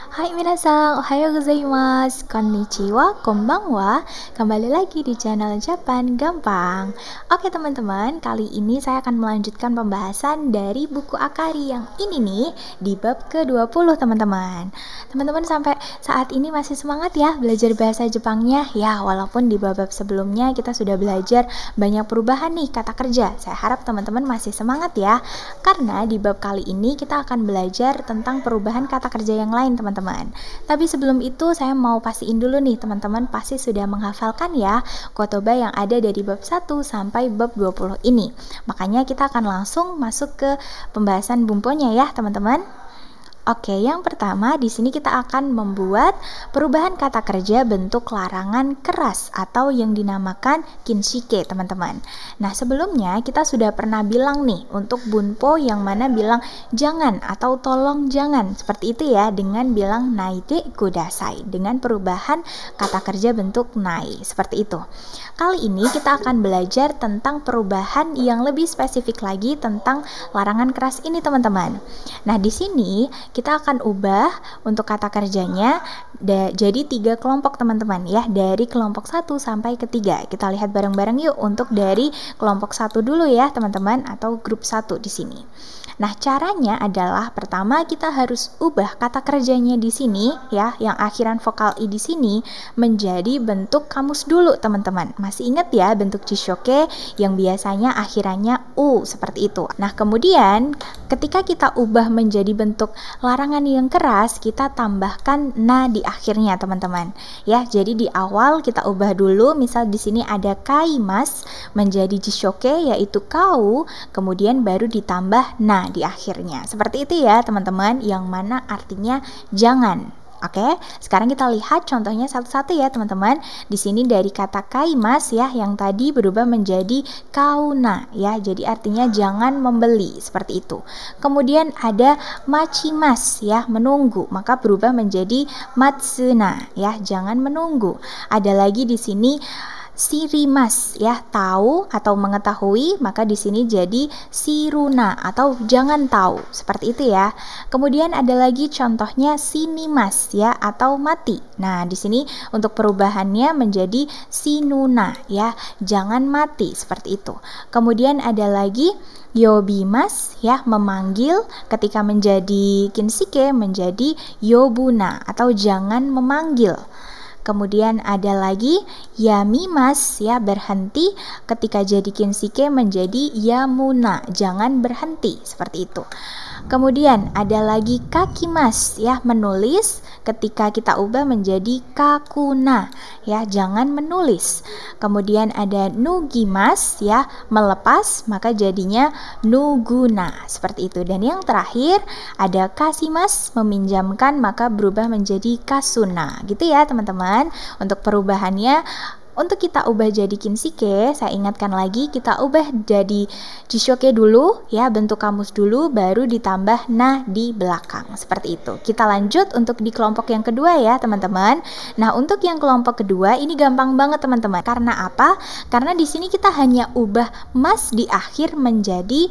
Hai minasan, ohayo gozaimasu, konnichiwa, konbanwa. Kembali lagi di channel Japan Gampang. Oke teman-teman, kali ini saya akan melanjutkan pembahasan dari buku Akari yang ini nih, di bab ke-20 teman-teman. Teman-teman sampai saat ini masih semangat ya belajar bahasa Jepangnya? Ya, walaupun di bab-bab sebelumnya kita sudah belajar banyak perubahan nih kata kerja. Saya harap teman-teman masih semangat ya, karena di bab kali ini kita akan belajar tentang perubahan kata kerja yang lain teman-teman. Tapi sebelum itu saya mau pastiin dulu nih, teman-teman pasti sudah menghafalkan ya kotoba yang ada dari bab 1 sampai bab 20 ini. Makanya kita akan langsung masuk ke pembahasan bumponya ya teman-teman. Oke, yang pertama di sini kita akan membuat perubahan kata kerja bentuk larangan keras atau yang dinamakan kinshike, teman-teman. Nah, sebelumnya kita sudah pernah bilang nih untuk bunpo yang mana bilang jangan atau tolong jangan. Seperti itu ya, dengan bilang naite kudasai, dengan perubahan kata kerja bentuk nai, seperti itu. Kali ini kita akan belajar tentang perubahan yang lebih spesifik lagi tentang larangan keras ini, teman-teman. Nah, di sini kita akan ubah untuk kata kerjanya jadi 3 kelompok teman-teman ya, dari kelompok 1 sampai ke 3. Kita lihat bareng-bareng yuk untuk dari kelompok 1 dulu ya teman-teman, atau grup 1 di sini. Nah, caranya adalah pertama kita harus ubah kata kerjanya di sini ya, yang akhiran vokal i di sini menjadi bentuk kamus dulu teman-teman. Masih ingat ya bentuk jishoke yang biasanya akhirannya u seperti itu. Nah, kemudian ketika kita ubah menjadi bentuk larangan yang keras, kita tambahkan na di akhirnya teman-teman. Ya, jadi di awal kita ubah dulu, misal di sini ada kaimas menjadi jishoke yaitu kau, kemudian baru ditambah na di akhirnya. Seperti itu ya teman-teman, yang mana artinya jangan. Oke, sekarang kita lihat contohnya satu-satu ya teman-teman. Di sini dari kata kaimas ya, yang tadi berubah menjadi kauna ya, jadi artinya jangan membeli, seperti itu. Kemudian ada machimas ya, menunggu, maka berubah menjadi matsuna ya, jangan menunggu. Ada lagi di sini sirimas ya, tahu atau mengetahui, maka di sini jadi siruna atau jangan tahu, seperti itu ya. Kemudian ada lagi contohnya sinimas ya, atau mati. Nah, di sini untuk perubahannya menjadi sinuna ya, jangan mati, seperti itu. Kemudian ada lagi yobimas ya, memanggil, ketika menjadi kinshike menjadi yobuna atau jangan memanggil. Kemudian ada lagi yamimas ya, berhenti, ketika jadi kinshike menjadi yamuna, jangan berhenti, seperti itu. Kemudian ada lagi kakimas ya, menulis, ketika kita ubah menjadi kakuna ya, jangan menulis. Kemudian ada nugimas ya, melepas, maka jadinya nuguna, seperti itu. Dan yang terakhir ada kasimas, meminjamkan, maka berubah menjadi kasuna, gitu ya teman-teman. Untuk perubahannya, untuk kita ubah jadi kinshike, saya ingatkan lagi, kita ubah jadi jishoke dulu ya, bentuk kamus dulu, baru ditambah na di belakang, seperti itu. Kita lanjut untuk di kelompok yang kedua ya teman-teman. Nah, untuk yang kelompok kedua ini gampang banget teman-teman. Karena apa? Karena di sini kita hanya ubah mas di akhir menjadi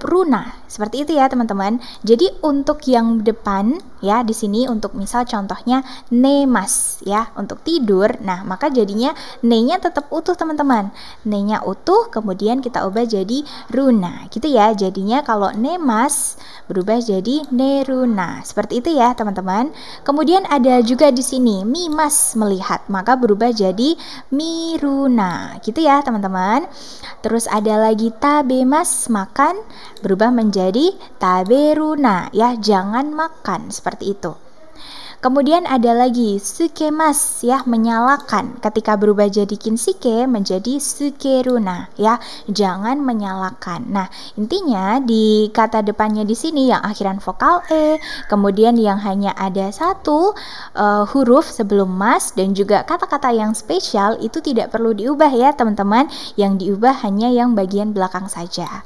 runa, seperti itu ya teman-teman. Jadi untuk yang depan ya, di sini untuk misal contohnya nemas ya, untuk tidur. Nah, maka jadinya ne-nya tetap utuh teman-teman. Ne-nya utuh, kemudian kita ubah jadi runa, gitu ya. Jadinya kalau nemas berubah jadi neruna, seperti itu ya teman-teman. Kemudian ada juga di sini mimas, melihat, maka berubah jadi miruna, gitu ya teman-teman. Terus ada lagi tabemas, makan, berubah menjadi taberuna ya, jangan makan, seperti itu. Kemudian ada lagi sukemas ya, menyalakan, ketika berubah jadi kinshike menjadi sukeruna ya, jangan menyalakan. Nah, intinya di kata depannya di sini yang akhiran vokal e, kemudian yang hanya ada satu huruf sebelum mas, dan juga kata-kata yang spesial itu tidak perlu diubah ya teman-teman. Yang diubah hanya yang bagian belakang saja.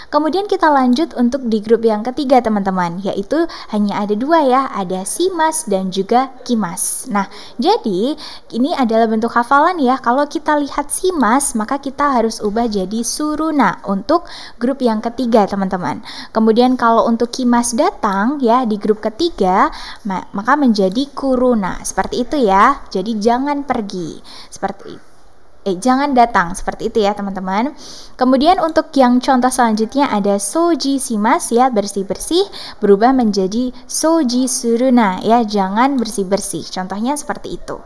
Kemudian kita lanjut untuk di grup yang ketiga teman-teman, yaitu hanya ada dua ya, ada simas dan juga kimas. Nah, jadi ini adalah bentuk hafalan ya. Kalau kita lihat simas, maka kita harus ubah jadi suruna untuk grup yang ketiga teman-teman. Kemudian kalau untuk kimas datang ya di grup ketiga, maka menjadi kuruna. Seperti itu ya. Jadi jangan pergi. Jangan datang, seperti itu ya teman-teman. Kemudian untuk yang contoh selanjutnya ada soji simas ya, bersih-bersih, berubah menjadi soji suruna ya, jangan bersih-bersih. Contohnya seperti itu.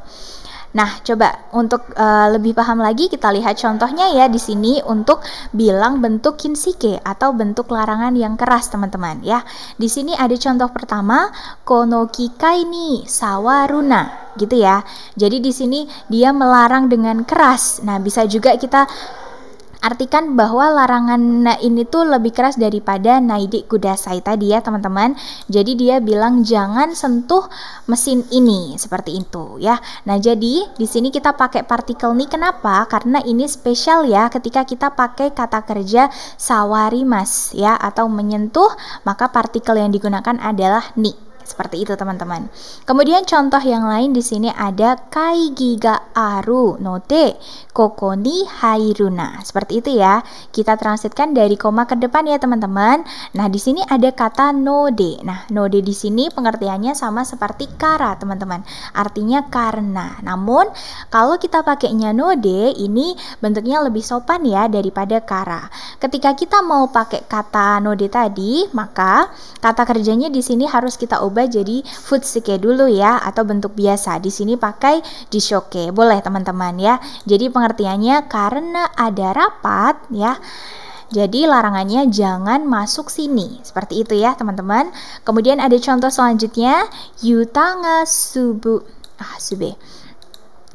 Nah, coba untuk lebih paham lagi kita lihat contohnya ya di sini untuk bilang bentuk kinsike atau bentuk larangan yang keras teman-teman ya. Di sini ada contoh pertama, kono kikai ni sawaruna gitu ya. Jadi di sini dia melarang dengan keras. Nah, bisa juga kita artikan bahwa larangan ini tuh lebih keras daripada naide kudasai tadi ya teman-teman. Jadi dia bilang jangan sentuh mesin ini, seperti itu ya. Nah, jadi di sini kita pakai partikel ni kenapa? Karena ini spesial ya ketika kita pakai kata kerja sawarimas ya atau menyentuh, maka partikel yang digunakan adalah ni. Seperti itu teman-teman. Kemudian contoh yang lain di sini ada kaigi ga aru node koko ni hairuna. Seperti itu ya. Kita translitkan dari koma ke depan ya teman-teman. Nah, di sini ada kata node. Nah, node di sini pengertiannya sama seperti kara teman-teman. Artinya karena. Namun kalau kita pakainya node ini bentuknya lebih sopan ya daripada kara. Ketika kita mau pakai kata node tadi, maka kata kerjanya di sini harus kita ubah jadi futsuke dulu ya atau bentuk biasa. Di sini pakai jishoke. Boleh teman-teman ya. Jadi pengertiannya karena ada rapat ya. Jadi larangannya jangan masuk sini. Seperti itu ya teman-teman. Kemudian ada contoh selanjutnya, yutanga sube.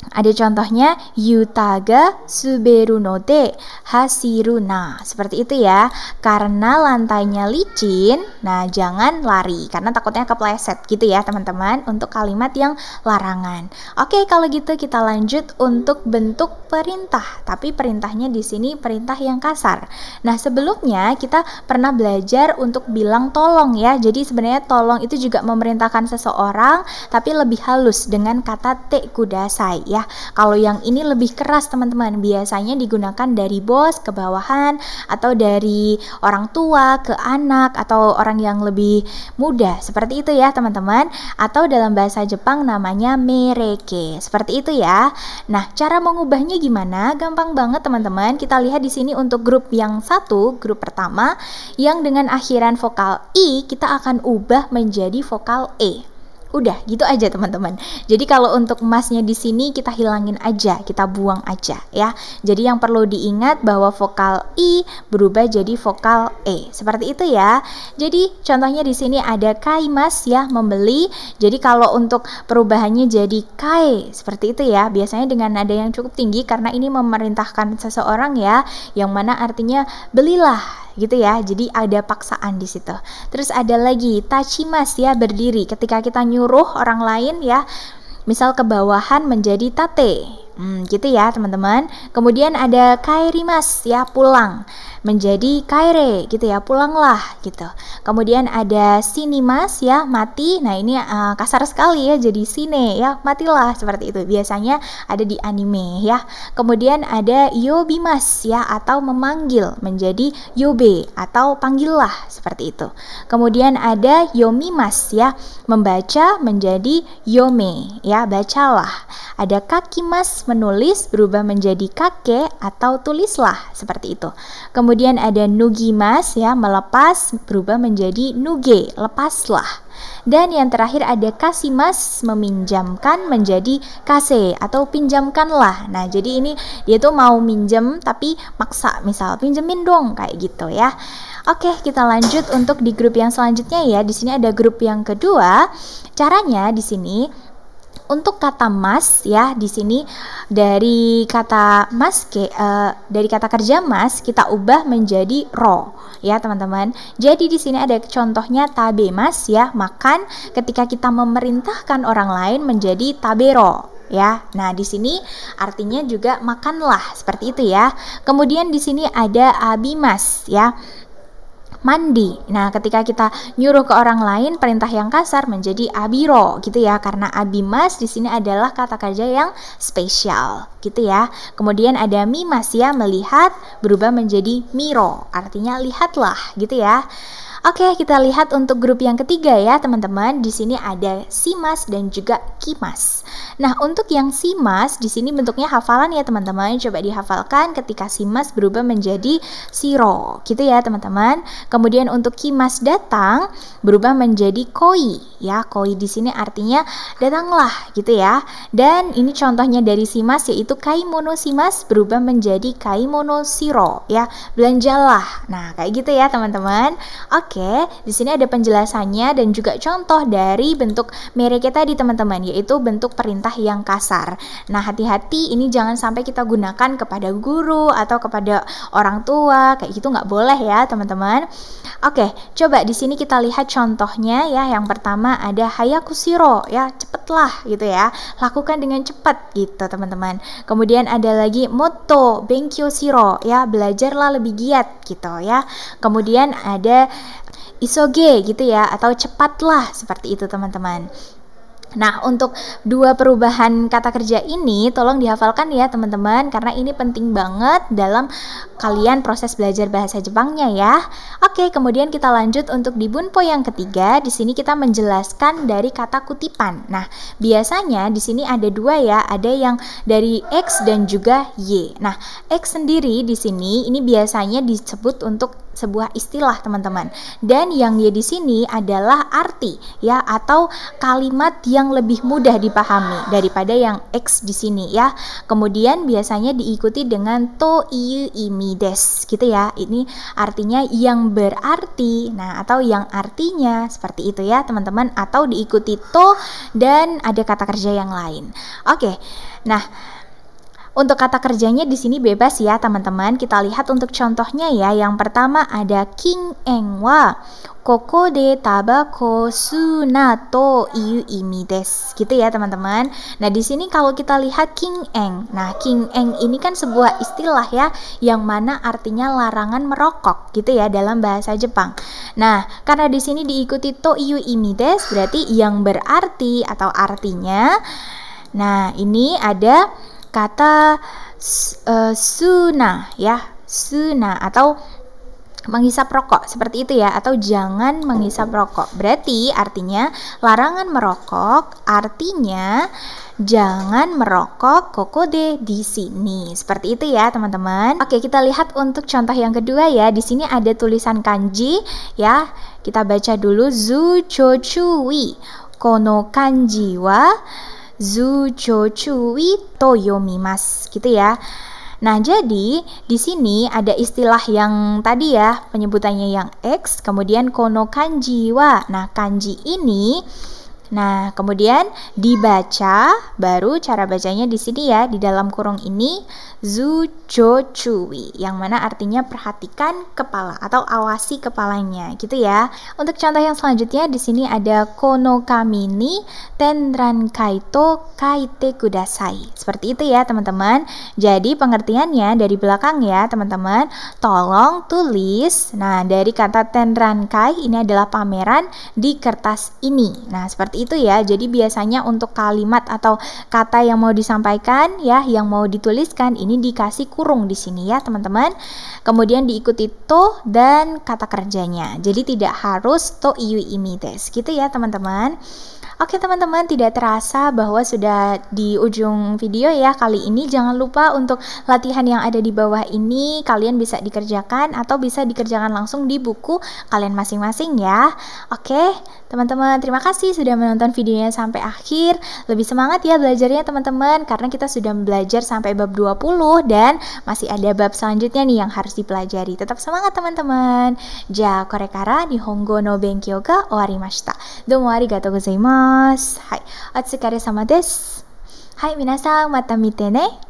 Ada contohnya yutaga suberu node hasiruna. Seperti itu ya. Karena lantainya licin, nah jangan lari karena takutnya kepleset gitu ya teman-teman untuk kalimat yang larangan. Oke, kalau gitu kita lanjut untuk bentuk perintah. Tapi perintahnya di sini perintah yang kasar. Nah, sebelumnya kita pernah belajar untuk bilang tolong ya. Jadi sebenarnya tolong itu juga memerintahkan seseorang tapi lebih halus dengan kata te kudasai ya. Kalau yang ini lebih keras teman-teman, biasanya digunakan dari bos ke bawahan atau dari orang tua ke anak atau orang yang lebih muda, seperti itu ya teman-teman. Atau dalam bahasa Jepang namanya mereke, seperti itu ya. Nah, cara mengubahnya gimana? Gampang banget teman-teman. Kita lihat di sini untuk grup yang satu, grup pertama yang dengan akhiran vokal i, kita akan ubah menjadi vokal e. Udah gitu aja teman-teman. Jadi kalau untuk emasnya di sini kita hilangin aja, kita buang aja ya. Jadi yang perlu diingat bahwa vokal i berubah jadi vokal e. Seperti itu ya. Jadi contohnya di sini ada kaimas ya, membeli. Jadi kalau untuk perubahannya jadi kai, seperti itu ya. Biasanya dengan nada yang cukup tinggi karena ini memerintahkan seseorang ya, yang mana artinya belilah gitu ya. Jadi ada paksaan di situ. Terus ada lagi tachimas ya, berdiri. Ketika kita nyuruh orang lain ya, misal ke bawahan menjadi tate. Gitu ya teman-teman. Kemudian ada kairimas ya, pulang menjadi kaire gitu ya, pulanglah gitu. Kemudian ada sinimas ya, mati. Nah, ini kasar sekali ya, jadi sine ya, matilah, seperti itu. Biasanya ada di anime ya. Kemudian ada yobimas ya, atau memanggil menjadi yobe atau panggillah, seperti itu. Kemudian ada yomimas ya, membaca menjadi yome ya, bacalah. Ada kakimas, menulis, berubah menjadi kake atau tulislah, seperti itu. Kemudian ada nugimas ya, melepas, berubah menjadi nuge, lepaslah. Dan yang terakhir ada kasimas, meminjamkan menjadi kase atau pinjamkanlah. Nah, jadi ini dia tuh mau minjem tapi maksa, misal pinjemin dong kayak gitu ya. Oke, kita lanjut untuk di grup yang selanjutnya ya. Di sini ada grup yang kedua. Caranya di sini untuk kata mas ya, di sini dari kata mas dari kata kerja mas kita ubah menjadi ro ya teman-teman. Jadi di sini ada contohnya tabemas ya, makan. Ketika kita memerintahkan orang lain menjadi tabero ya. Nah, di sini artinya juga makanlah, seperti itu ya. Kemudian di sini ada abimas ya. mandi. Nah, ketika kita nyuruh ke orang lain, perintah yang kasar menjadi abiro gitu ya, karena abimas di sini adalah kata kerja yang spesial gitu ya. Kemudian ada mimas ya, melihat, berubah menjadi miro, artinya lihatlah gitu ya. Oke, kita lihat untuk grup yang ketiga ya teman-teman. Di sini ada simas dan juga kimas. Nah, untuk yang simas di sini bentuknya hafalan ya teman-teman. Coba dihafalkan ketika simas berubah menjadi siro, gitu ya teman-teman. Kemudian untuk kimas datang berubah menjadi koi ya. Koi di sini artinya datanglah gitu ya. Dan ini contohnya dari simas yaitu kaimono simas berubah menjadi kaimono siro ya. Belanjalah. Nah, kayak gitu ya teman-teman. Oke, di sini ada penjelasannya dan juga contoh dari bentuk mereke tadi teman-teman, yaitu bentuk perintah yang kasar. Nah, hati-hati ini jangan sampai kita gunakan kepada guru atau kepada orang tua, kayak gitu nggak boleh ya teman-teman. Oke, coba di sini kita lihat contohnya ya. Yang pertama ada hayakushiro ya, cepatlah gitu ya, lakukan dengan cepat gitu teman-teman. Kemudian ada lagi motto benkyou shiro ya, belajarlah lebih giat gitu ya. Kemudian ada isoge gitu ya, atau cepatlah, seperti itu teman-teman. Nah, untuk dua perubahan kata kerja ini tolong dihafalkan ya teman-teman, karena ini penting banget dalam kalian proses belajar bahasa Jepangnya ya. Oke, kemudian kita lanjut untuk di bunpo yang ketiga. Di sini kita menjelaskan dari kata kutipan. Nah, biasanya di sini ada dua ya, ada yang dari X dan juga Y. Nah, X sendiri di sini ini biasanya disebut untuk sebuah istilah teman-teman. Dan yang Y di sini adalah arti ya, atau kalimat yang lebih mudah dipahami daripada yang X di sini ya. Kemudian biasanya diikuti dengan to iu imi des gitu ya. Ini artinya yang berarti. Nah, atau yang artinya seperti itu ya teman-teman, atau diikuti to dan ada kata kerja yang lain. Oke. Nah, untuk kata kerjanya di sini bebas ya teman-teman. Kita lihat untuk contohnya ya. Yang pertama ada king eng wa koko de tabako sunato iu imi des gitu ya teman-teman. Nah, di sini kalau kita lihat king eng. Nah, king eng ini kan sebuah istilah ya, yang mana artinya larangan merokok gitu ya dalam bahasa Jepang. Nah, karena di sini diikuti to iu imi des, berarti yang berarti atau artinya. Nah, ini ada kata suna ya, suna atau menghisap rokok, seperti itu ya, atau jangan menghisap rokok. Berarti artinya larangan merokok, artinya jangan merokok kokode di sini. Seperti itu ya teman-teman. Oke, kita lihat untuk contoh yang kedua ya. Di sini ada tulisan kanji ya. Kita baca dulu zuchochui kono kanji wa zuchochui to yomimasu gitu ya. Nah, jadi di sini ada istilah yang tadi ya, penyebutannya yang X, kemudian kono kanji wa. Nah, kanji ini kemudian dibaca, baru cara bacanya di sini ya, di dalam kurung ini zuchochui, yang mana artinya perhatikan kepala atau awasi kepalanya gitu ya. Untuk contoh yang selanjutnya di sini ada kono kami ni tenran kaito kaite kudasai. Seperti itu ya teman-teman. Jadi pengertiannya dari belakang ya teman-teman. Tolong tulis. Nah, dari kata tenran kai ini adalah pameran di kertas ini. Nah, seperti itu ya. Jadi biasanya untuk kalimat atau kata yang mau disampaikan ya, yang mau dituliskan ini dikasih kurung di sini ya teman-teman. Kemudian diikuti to dan kata kerjanya. Jadi tidak harus to iu imi des gitu ya teman-teman. Oke teman-teman, tidak terasa bahwa sudah di ujung video ya kali ini. Jangan lupa untuk latihan yang ada di bawah ini kalian bisa dikerjakan atau bisa dikerjakan langsung di buku kalian masing-masing ya. Oke teman-teman, terima kasih sudah menonton videonya sampai akhir. Lebih semangat ya belajarnya teman-teman, karena kita sudah belajar sampai bab 20 dan masih ada bab selanjutnya nih yang harus dipelajari. Tetap semangat teman-teman. Ja korekara nihongo no benkyou ga owarimashita. Domo arigatou gozaimasu. はい、お疲れ様です。はい、皆さんまた見てね。